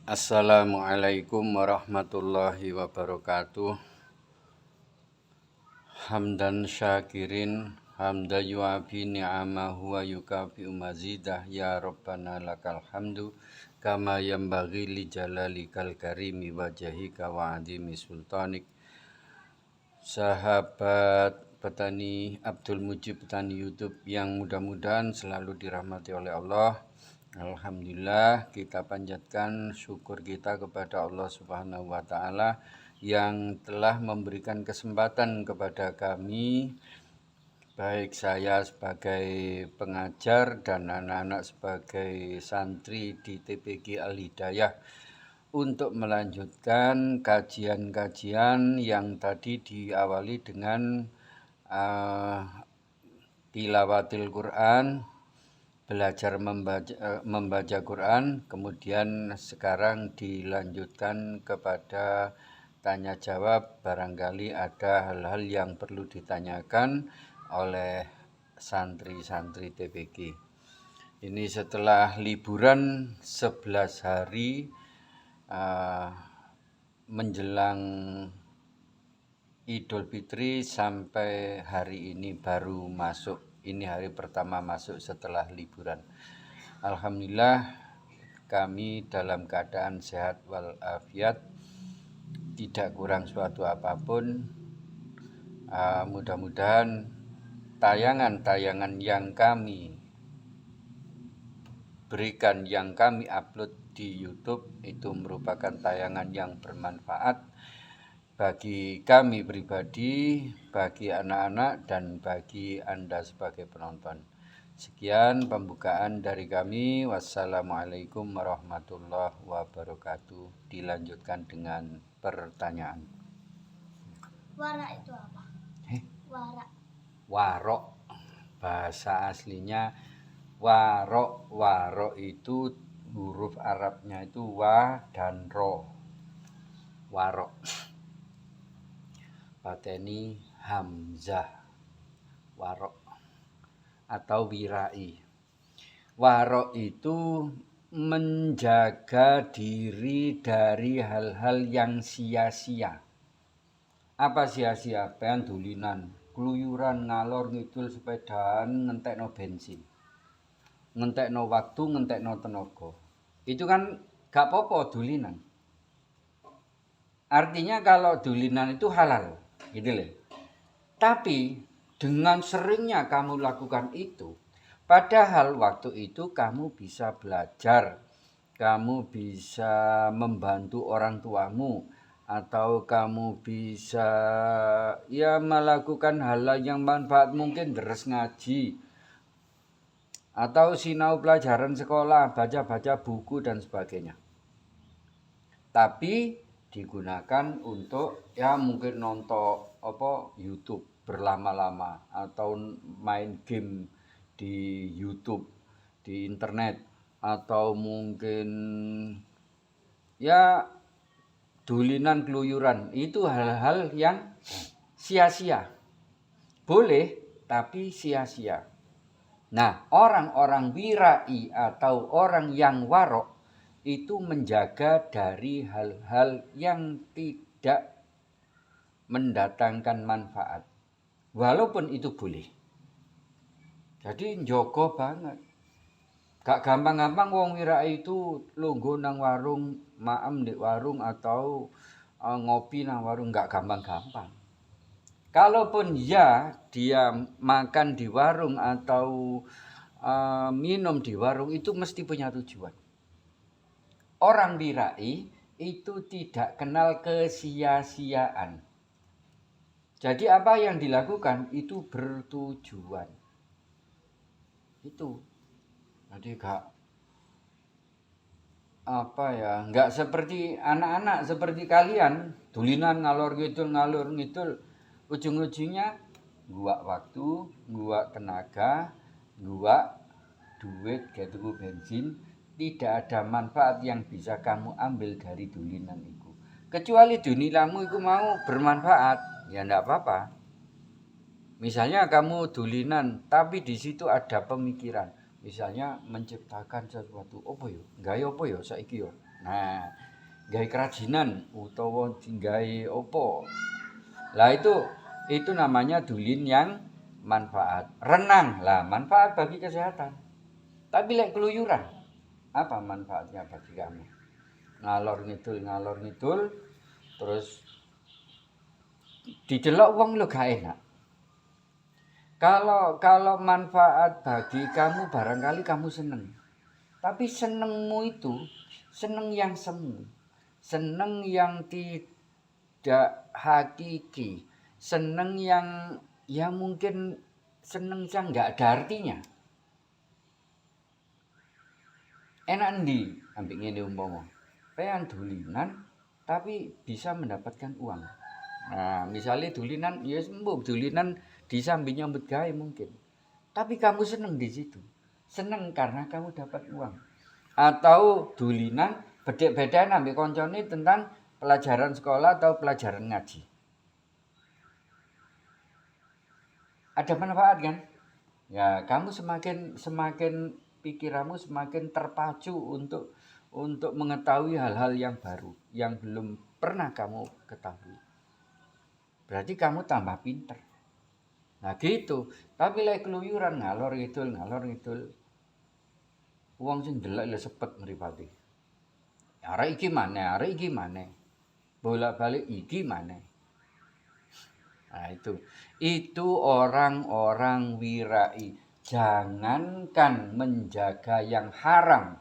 Assalamualaikum warahmatullahi wabarakatuh. Hamdan syakirin, hamda yuafi ni'amahu wa yukafi'u mazidah. Ya Rabbana lakal hamdu, kama yambaghi li jalalikal karimi wajahika wa adimi sultanik. Sahabat petani Abdul Mujib Petani YouTube yang mudah-mudahan selalu dirahmati oleh Allah. Alhamdulillah, kita panjatkan syukur kita kepada Allah Subhanahu wa Ta'ala yang telah memberikan kesempatan kepada kami, baik saya sebagai pengajar dan anak-anak sebagai santri di TPQ Al-Hidayah, untuk melanjutkan kajian-kajian yang tadi diawali dengan tilawatil Quran, belajar membaca Quran, kemudian sekarang dilanjutkan kepada tanya jawab. Barangkali ada hal-hal yang perlu ditanyakan oleh santri-santri TPQ. Ini setelah liburan 11 hari menjelang Idul Fitri sampai hari ini baru masuk. Ini hari pertama masuk setelah liburan. Alhamdulillah, kami dalam keadaan sehat walafiat, tidak kurang suatu apapun. Mudah-mudahan tayangan-tayangan yang kami berikan, yang kami upload di YouTube itu merupakan tayangan yang bermanfaat bagi kami pribadi, bagi anak-anak, dan bagi Anda sebagai penonton. Sekian pembukaan dari kami. Wassalamualaikum warahmatullahi wabarakatuh. Dilanjutkan dengan pertanyaan. Wara itu apa? Wara. Warok. Bahasa aslinya warok. Warok itu huruf Arabnya itu wa dan ro. Warok. Pateni hamzah. Warok atau wirai. Warok itu menjaga diri dari hal-hal yang sia-sia. Apa sia-sia? Pengen dulinan, keluyuran, ngalor ngidul sepedaan, ngentekno bensin, ngentekno waktu, ngentekno tenaga. Itu kan gak apa-apa dulinan. Artinya kalau dulinan itu halal, gitu loh. Tapi dengan seringnya kamu lakukan itu, padahal waktu itu kamu bisa belajar, kamu bisa membantu orang tuamu, atau kamu bisa melakukan hal yang manfaat, mungkin deres ngaji, atau sinau pelajaran sekolah, baca-baca buku dan sebagainya. Tapi digunakan untuk mungkin nonton YouTube berlama-lama, atau main game di YouTube, di internet, atau mungkin dulinan keluyuran. Itu hal-hal yang sia-sia. Boleh, tapi sia-sia. Nah, orang-orang wirai atau orang yang warok itu menjaga dari hal-hal yang tidak mendatangkan manfaat, walaupun itu boleh. Jadi njogo banget. Gak gampang-gampang wong wirai itu lungguh nang warung, maem di warung, atau ngopi nang warung. Gak gampang-gampang. Kalaupun dia makan di warung atau minum di warung, itu mesti punya tujuan. Orang wirai itu tidak kenal kesia-siaan. Jadi apa yang dilakukan itu bertujuan. Itu. Jadi enggak seperti anak-anak seperti kalian, dulinan ngalor ngidul, ujung-ujungnya guak waktu, guak tenaga, guak duit, kayak tuku bensin. Tidak ada manfaat yang bisa kamu ambil dari dulinan itu. Kecuali dunilamu itu mau bermanfaat, ya enggak apa-apa. Misalnya kamu dulinan, tapi di situ ada pemikiran. Misalnya menciptakan sesuatu, apa yo? Gawe apa yo saiki yo? Nah, gawe kerajinan utawa gawe opo. Lah itu namanya dulin yang manfaat. Renang lah manfaat bagi kesehatan. Tapi lek keluyuran, apa manfaatnya bagi kamu? Ngalor ngidul, terus didelok wong lho gak enak. Kalau manfaat bagi kamu barangkali kamu seneng. Tapi senengmu itu seneng yang semu. Seneng yang tidak hakiki. Seneng yang ya mungkin seneng yang enggak ada artinya. Enak ndi ambek ngene umpama. Pengen dulinan tapi bisa mendapatkan uang. Nah, misalnya dulinan, ya sembuh dulinan di samping nyambut gawe mungkin. Tapi kamu seneng di situ. Seneng karena kamu dapat uang. Atau dulinan bedek-bedekan ambil koncone tentang pelajaran sekolah atau pelajaran ngaji. Ada manfaat kan? Ya, kamu semakin pikiranmu semakin terpacu untuk mengetahui hal-hal yang baru yang belum pernah kamu ketahui. Berarti kamu tambah pinter. Nah gitu. Tapi lek keluyuran ngalor ngidul. Wong sing delok lho sepet mripate. Arek iki maneh. Bolak-balik iki maneh. Nah itu orang-orang wirai. Jangankan menjaga yang haram.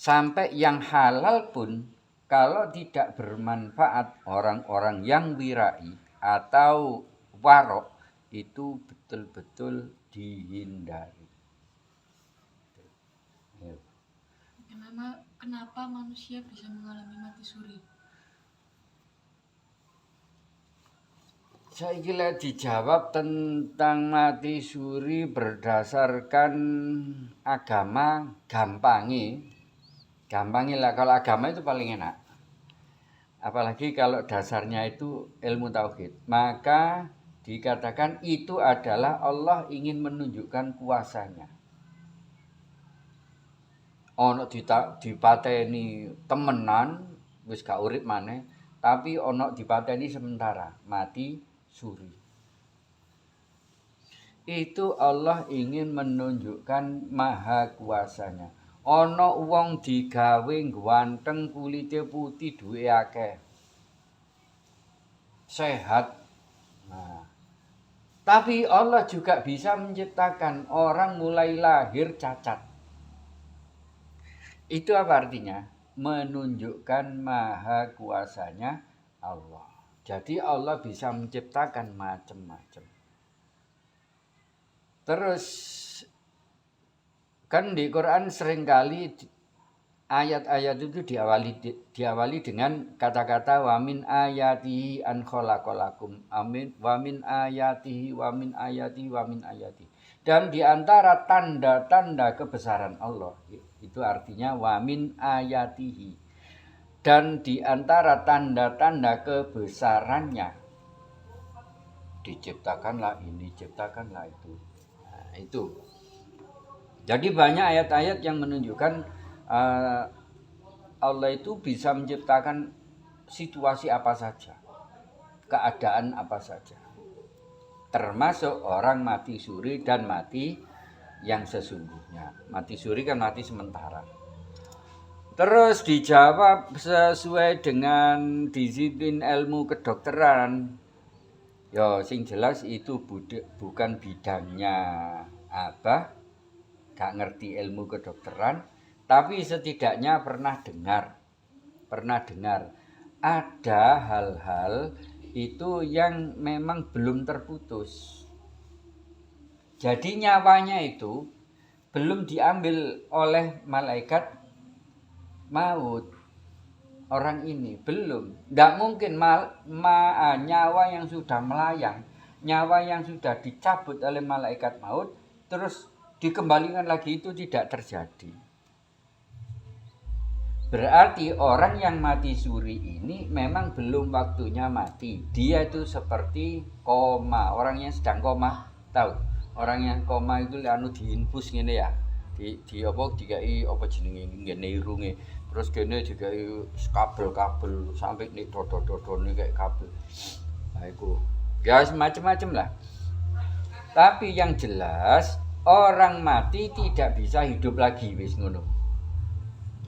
Sampai yang halal pun kalau tidak bermanfaat orang-orang yang wirai atau warok itu betul-betul dihindari. Kenapa manusia bisa mengalami mati suri? Saya kira dijawab tentang mati suri berdasarkan agama gampangi lah, kalau agama itu paling enak. Apalagi kalau dasarnya itu ilmu tauhid. Maka dikatakan itu adalah Allah ingin menunjukkan kuasanya. Ono dipateni temenan wis gak urip maneh, tapi ono dipateni sementara, mati suri. Itu Allah ingin menunjukkan maha kuasanya. Ana wong digawe ganteng kulite putih duwe akeh. Sehat. Nah. Tapi Allah juga bisa menciptakan orang mulai lahir cacat. Itu apa artinya? Menunjukkan maha kuasanya Allah. Jadi Allah bisa menciptakan macam-macam. Terus kan di Quran seringkali ayat-ayat itu diawali dengan kata-kata wa min ayatihi an khalaqalakum. Amin wa min ayatihi wa min ayatihi wa min ayatihi. Dan di antara tanda-tanda kebesaran Allah itu artinya wa min ayatihi. Dan di antara tanda-tanda kebesarannya diciptakanlah ini, ciptakanlah itu. Nah, itu. Jadi banyak ayat-ayat yang menunjukkan Allah itu bisa menciptakan situasi apa saja, keadaan apa saja. Termasuk orang mati suri dan mati yang sesungguhnya. Mati suri kan mati sementara. Terus dijawab sesuai dengan disiplin ilmu kedokteran. Ya, sing jelas itu bukan bidangnya Abah. Gak ngerti ilmu kedokteran, tapi setidaknya pernah dengar ada hal-hal itu yang memang belum terputus. Jadi nyawanya itu belum diambil oleh malaikat maut. Orang ini belum. Tidak mungkin nyawa yang sudah melayang, nyawa yang sudah dicabut oleh malaikat maut, terus dikembalikan lagi, itu tidak terjadi. Berarti orang yang mati suri ini memang belum waktunya mati. Dia itu seperti koma. Orang yang sedang koma, tahu? Orang yang koma itu diinfus ngene ya. Di apa dikai apa jenenge ngene irunge. Terus kene juga kabel-kabel sampai nih dodol-dodol kayak kabel. Nah itu ya macam-macam lah. Tapi yang jelas orang mati tidak bisa hidup lagi wis ngono.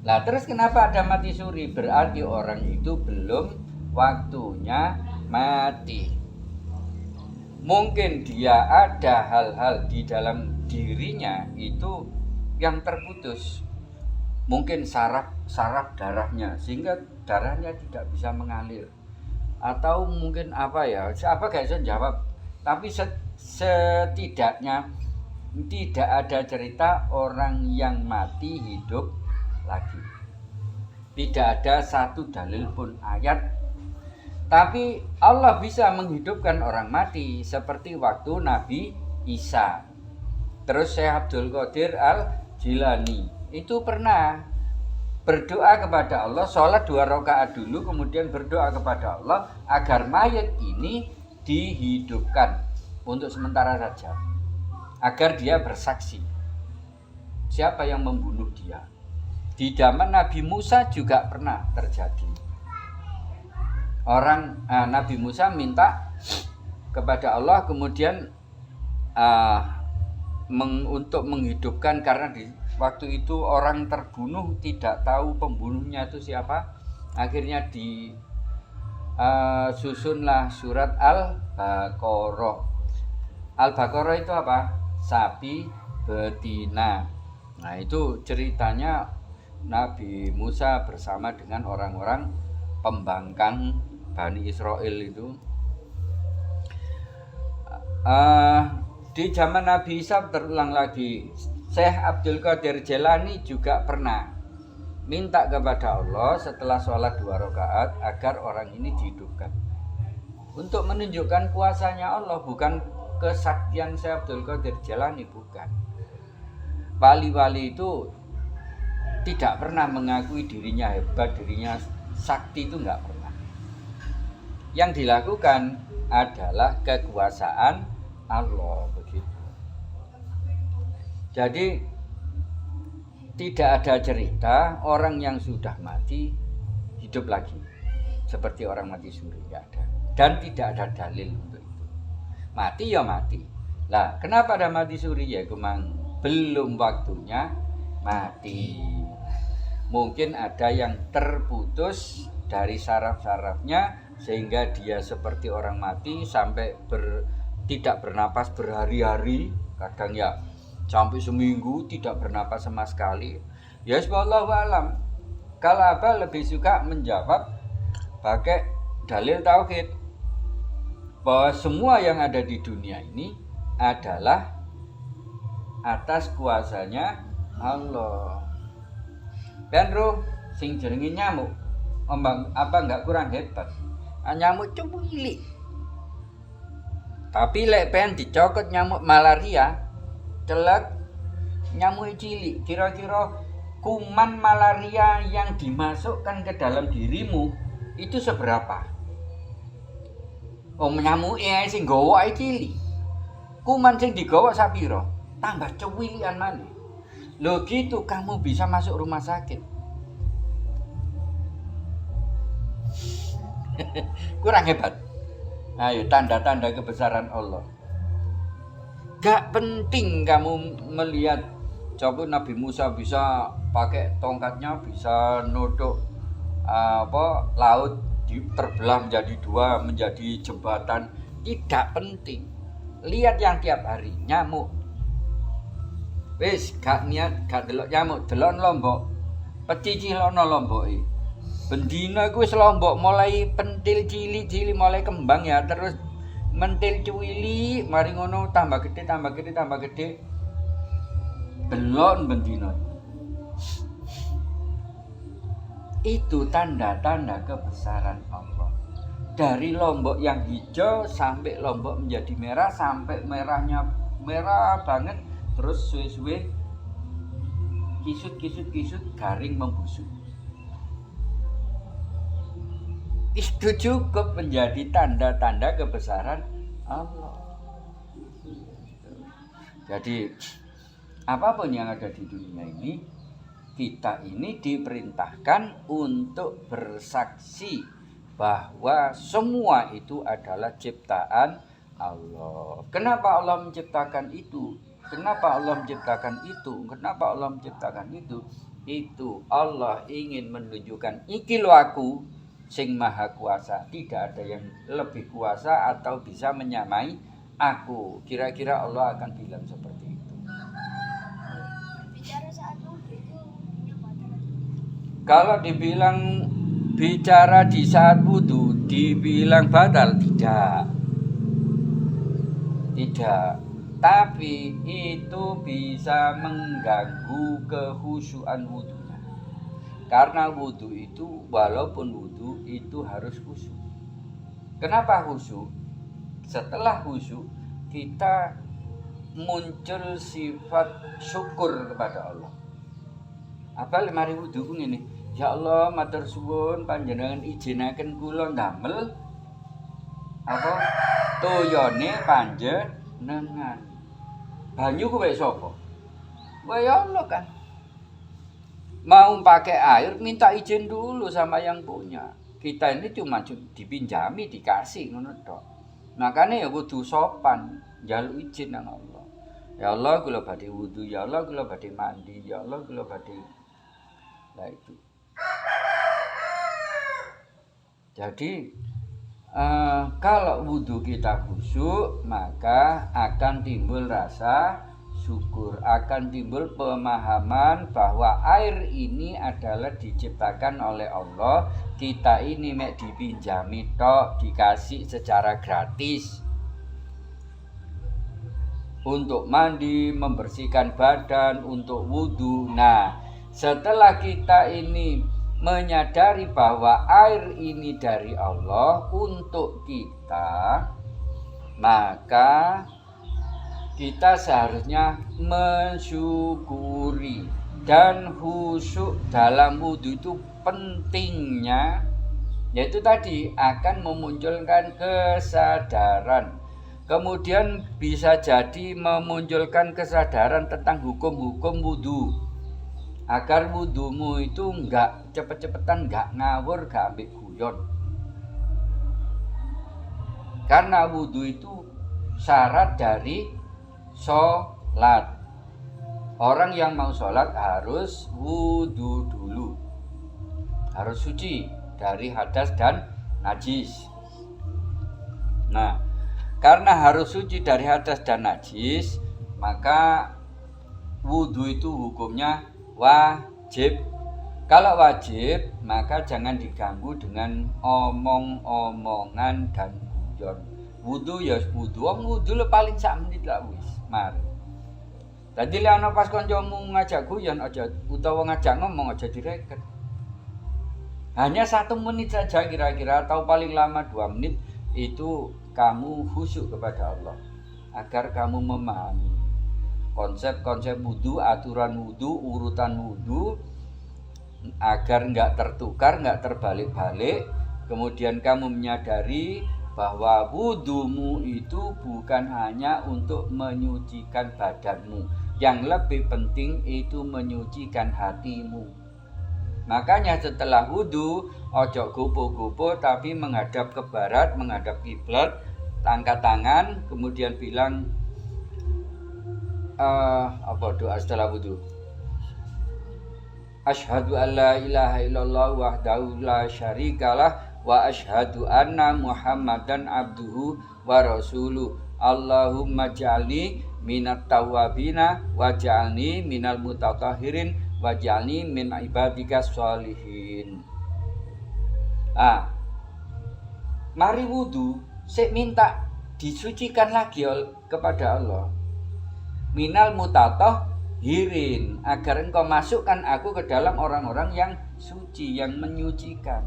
Lah terus kenapa ada mati suri? Berarti orang itu belum waktunya mati. Mungkin dia ada hal-hal di dalam dirinya itu yang terputus. Mungkin saraf darahnya sehingga darahnya tidak bisa mengalir. Atau mungkin apa ya? Apa gak bisa jawab. Tapi setidaknya tidak ada cerita orang yang mati hidup lagi. Tidak ada satu dalil pun ayat. Tapi Allah bisa menghidupkan orang mati seperti waktu Nabi Isa. Terus Syekh Abdul Qadir Al-Jilani itu pernah berdoa kepada Allah, sholat 2 rakaat dulu, kemudian berdoa kepada Allah agar mayat ini dihidupkan untuk sementara saja, agar dia bersaksi siapa yang membunuh dia. Di zaman Nabi Musa juga pernah terjadi. Nabi Musa minta kepada Allah kemudian untuk menghidupkan, karena di waktu itu orang terbunuh tidak tahu pembunuhnya itu siapa. Akhirnya susunlah surat Al-Baqarah. Al-Baqarah itu apa? Sapi betina. Nah itu ceritanya Nabi Musa bersama dengan orang-orang pembangkang Bani Israel itu. Di zaman Nabi Isa terulang lagi. Syekh Abdul Qadir Jilani juga pernah minta kepada Allah setelah sholat 2 rakaat agar orang ini dihidupkan, untuk menunjukkan kuasanya Allah, bukan kesaktian Syekh Abdul Qadir Jilani, bukan. Wali-wali itu tidak pernah mengakui dirinya hebat, dirinya sakti, itu enggak pernah. Yang dilakukan adalah kekuasaan Allah, begitu. Jadi tidak ada cerita orang yang sudah mati hidup lagi seperti orang mati suri, enggak ada. Dan tidak ada dalil untuk itu. Mati ya mati. Lah, kenapa ada mati suri? Ya memang belum waktunya mati. Mungkin ada yang terputus dari saraf-sarafnya sehingga dia seperti orang mati sampai tidak bernapas berhari-hari, kadang ya sampai seminggu tidak bernapas sama sekali. Ya wallahu alam. Kalau Abah lebih suka menjawab pakai dalil tauhid, bahwa semua yang ada di dunia ini adalah atas kuasanya Allah. Dan roh sing jenenge nyamuk, apa enggak kurang hebat? Nyamuk cilik. Tapi lek pengen dicokot nyamuk malaria, celek nyamuk cilik, kira-kira kuman malaria yang dimasukkan ke dalam dirimu itu seberapa? Nyamuk sing gawa cilik. Kuman sing digawa sapiro? Tambah cewilian maneh. Loh gitu kamu bisa masuk rumah sakit. Kurang hebat. Ayo, tanda-tanda kebesaran Allah. Gak penting kamu melihat coba Nabi Musa bisa pakai tongkatnya bisa nodok laut terbelah menjadi 2 menjadi jembatan. Tidak penting. Lihat yang tiap hari nyamuk. Wis gak niat gak delok nyamuk, delok lombok. Pecicilono lomboke. Bendina iku wis lombok mulai pentil cilik-cilik mulai kembang ya, terus mentil cuwili, mari ngono tambah gede. Belon bendina. Itu tanda-tanda kebesaran Allah. Dari lombok yang hijau sampai lombok menjadi merah, sampai merahnya merah banget, terus suwe-suwe kisut garing membusuk. Itu cukup menjadi tanda-tanda kebesaran Allah. Jadi apapun yang ada di dunia ini kita ini diperintahkan untuk bersaksi bahwa semua itu adalah ciptaan Allah. Kenapa Allah menciptakan itu? Kenapa Allah menciptakan itu? Kenapa Allah menciptakan itu? Itu Allah ingin menunjukkan iki lo aku sing maha kuasa. Tidak ada yang lebih kuasa atau bisa menyamai aku. Kira-kira Allah akan bilang seperti itu. Bicara saat wudhu itu punya batal. Kalau dibilang bicara di saat wudhu dibilang batal, tidak, tapi itu bisa mengganggu kehusuan wudhunya. Karena wudhu itu, walaupun wudhu itu harus khusyuk. Kenapa khusyuk? Setelah khusyuk kita muncul sifat syukur kepada Allah. Apa mari wudhu ku ngene, ya Allah matur suwun panjenengan izinaken kula ndamel apa toyone panjenengan. Banyu ku wek sapa? Wah ya Allah kan. Mau pakai air minta izin dulu sama yang punya. Kita ini cuma dipinjami, dikasih ngono tok. Makanya ya kudu sopan, njaluk izin nang Allah. Ya Allah kula badhe wudu, ya Allah kula badhe mandi, ya Allah kula badhe. Nah itu. Jadi kalau wudhu kita khusyuk, maka akan timbul rasa syukur, akan timbul pemahaman bahwa air ini adalah diciptakan oleh Allah. Kita ini mek dipinjami tok, dikasih secara gratis untuk mandi, membersihkan badan, untuk wudhu. Nah, setelah kita ini menyadari bahwa air ini dari Allah untuk kita, maka kita seharusnya mensyukuri. Dan khusyuk dalam wudhu itu pentingnya, yaitu tadi akan memunculkan kesadaran. Kemudian bisa jadi memunculkan kesadaran tentang hukum-hukum wudhu, agar wudhumu itu enggak cepet-cepetan, enggak ngawur, enggak ambek guyon. Karena wudhu itu syarat dari sholat. Orang yang mau sholat harus wudhu dulu, harus suci dari hadas dan najis. Nah, karena harus suci dari hadas dan najis, maka wudhu itu hukumnya wajib. Kalau wajib, maka jangan diganggu dengan omong-omongan dan guyon. Wudhu ya wudhu, wudhu lo paling sak menit lah wis, mari. Dadi lek ana pas kancamu ngajak guyon aja, utawa ngajak ngomong aja direket. Hanya 1 menit saja kira-kira, atau paling lama 2 menit, itu kamu khusyuk kepada Allah, agar kamu memahami konsep-konsep wudhu, aturan wudhu, urutan wudhu, agar enggak tertukar, enggak terbalik-balik. Kemudian kamu menyadari bahwa wudhumu itu bukan hanya untuk menyucikan badanmu, yang lebih penting itu menyucikan hatimu. Makanya setelah wudhu, ojo gopo-gopo tapi menghadap ke barat, menghadap kiblat, angkat tangan, kemudian bilang apa doa setelah wudhu? Asyhadu an la ilaha illallah wahdahu la syarikalah wa asyhadu anna Muhammadan abduhu wa rasuluh. Allahumma ja'alni minat tawwabina wa ja'alni minal mutatahhirin wa ja'alni min ibadika sholihin. Mari wudhu, sik minta disucikan lagi kepada Allah. Minal mutatahhirin, agar engkau masukkan aku ke dalam orang-orang yang suci, yang menyucikan.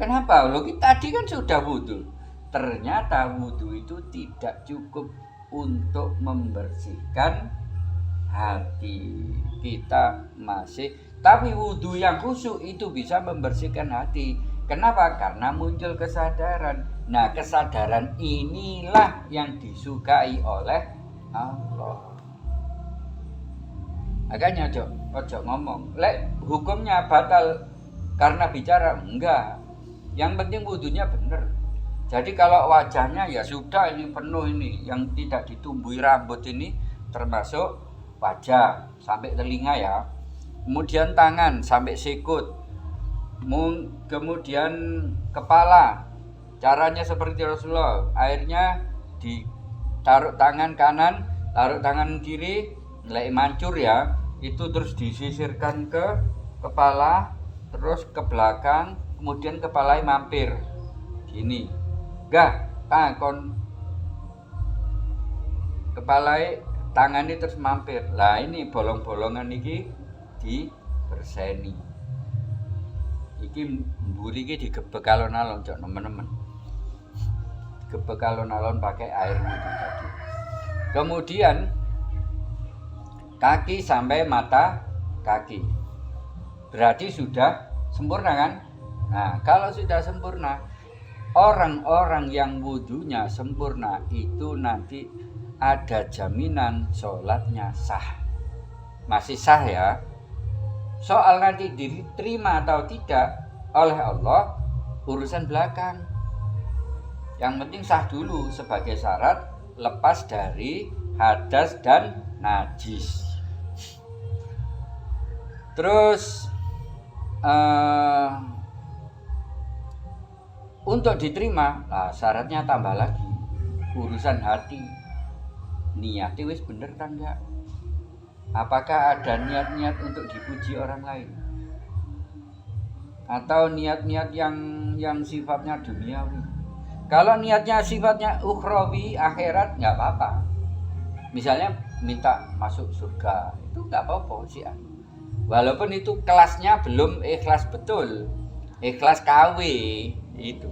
Kenapa? Loh, kita tadi kan sudah wudhu. Ternyata wudhu itu tidak cukup untuk membersihkan hati kita masih. Tapi wudhu yang khusyuk itu bisa membersihkan hati. Kenapa? Karena muncul kesadaran. Nah, kesadaran inilah yang disukai oleh Allah. Makanya ojo ngomong. Lek hukumnya batal karena bicara, enggak. Yang penting wudunya bener. Jadi kalau wajahnya ya sudah ini penuh ini, yang tidak ditumbuhi rambut ini termasuk wajah sampai telinga ya. Kemudian tangan sampai sikut. Kemudian kepala. Caranya seperti Rasulullah, airnya ditaruh tangan kanan, taruh tangan kiri, lek mancur ya, itu terus disisirkan ke kepala, terus ke belakang, kemudian kepalanya mampir gini, enggak, kon kepalanya tangannya terus mampir. Lah ini bolong-bolongan iki diberseni. Iki mburi iki digebek alon-alon cok nemen-nemen. Gebek alon-alon pakai air wudhu tadi. Kemudian kaki sampai mata kaki. Berarti sudah sempurna kan? Nah, kalau sudah sempurna, orang-orang yang wudhunya sempurna itu nanti ada jaminan sholatnya sah. Masih sah ya. Soal nanti diterima atau tidak oleh Allah urusan belakang. Yang penting sah dulu sebagai syarat lepas dari hadas dan najis. Terus untuk diterima, nah syaratnya tambah lagi urusan hati. Niatnya wis bener kan enggak? Apakah ada niat-niat untuk dipuji orang lain? Atau niat-niat yang sifatnya duniawi? Kalau niatnya sifatnya ukhrawi, akhirat, nggak apa-apa. Misalnya minta masuk surga, itu nggak apa-apa sih. Walaupun itu kelasnya belum ikhlas betul, ikhlas KW itu.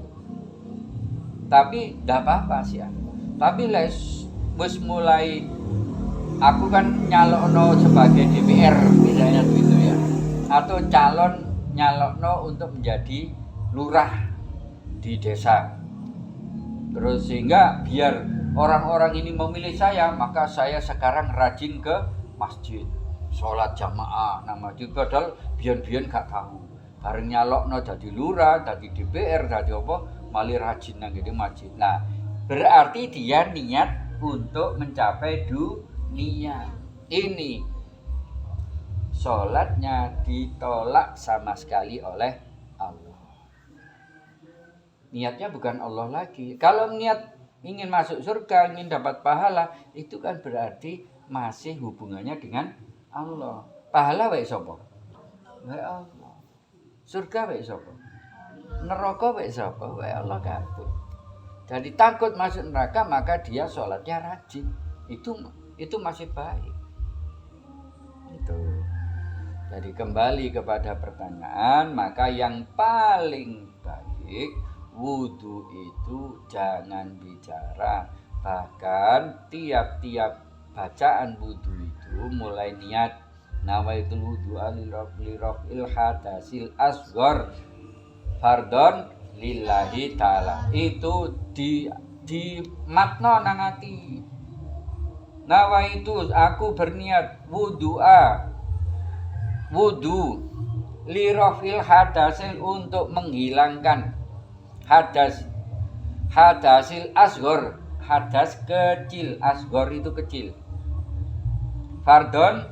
Tapi nggak apa-apa sih. Tapi wis mulai, aku kan nyalokno sebagai DPR misalnya gitu ya, atau calon nyalokno untuk menjadi lurah di desa. Terus sehingga biar orang-orang ini memilih saya, maka saya sekarang rajin ke masjid, sholat jamaah. Nama itu padahal biyen-biyen gak tahu. Bareng nyalokno jadi lurah, jadi DPR, jadi apa, malah rajin nang ngene masjid. Nah, berarti dia niat untuk mencapai dunia. Ini sholatnya ditolak sama sekali oleh Allah. Niatnya bukan Allah lagi. Kalau niat ingin masuk surga, ingin dapat pahala, itu kan berarti masih hubungannya dengan Allah. Pahala wae sapa? Wae Allah. Surga wae sapa? Neraka wae sapa? Wae Allah kabeh. Jadi takut masuk neraka, maka dia sholatnya rajin. Itu masih baik. Itu. Jadi kembali kepada pertanyaan, maka yang paling baik wudhu itu jangan bicara. Bahkan tiap-tiap bacaan wudhu itu mulai niat nawaitul wudhu lirafil hadasil asghar fardhon lillahi ta'ala. Itu di makna nang ati. Nawaitu, aku berniat wudhu lirafil hadasil, untuk menghilangkan hadasil asghar, hadas kecil, asghar itu kecil. Fardhon,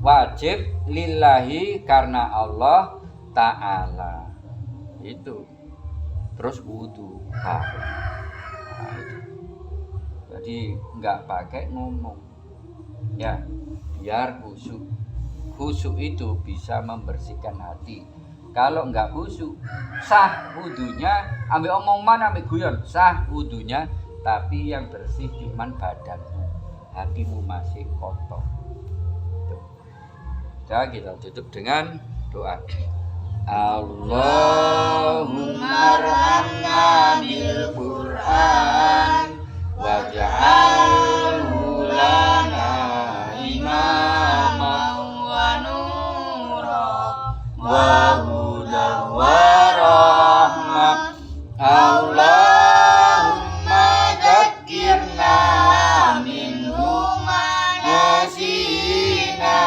wajib, lillahi, karena Allah Ta'ala. Itu. Terus wudu. Nah, jadi enggak pakai ngomong. Ya, biar khusyuk. Khusyuk itu bisa membersihkan hati. Kalau enggak khusyuk, sah wudunya, ambil omongan, ambil guyon, sah wudunya, tapi yang bersih cuman badanmu, hatimu masih kotor. Jadi kita tutup dengan doa. Allahumma arhamna bil Qur'an waj'alhu lana imaman wa nura wa hudan wa rahmah. Allahumma dzakkirna minhu ma nasina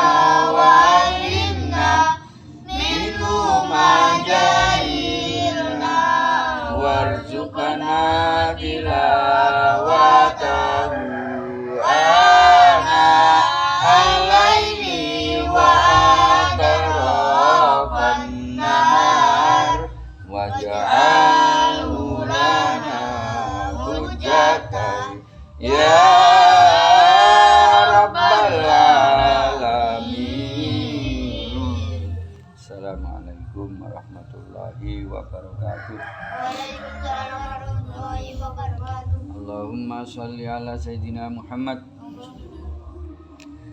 Assalamualaikum warahmatullahi wabarakatuh. Waalaikumsalam warahmatullahi wabarakatuh. Allahumma sholli ala Sayyidina Muhammad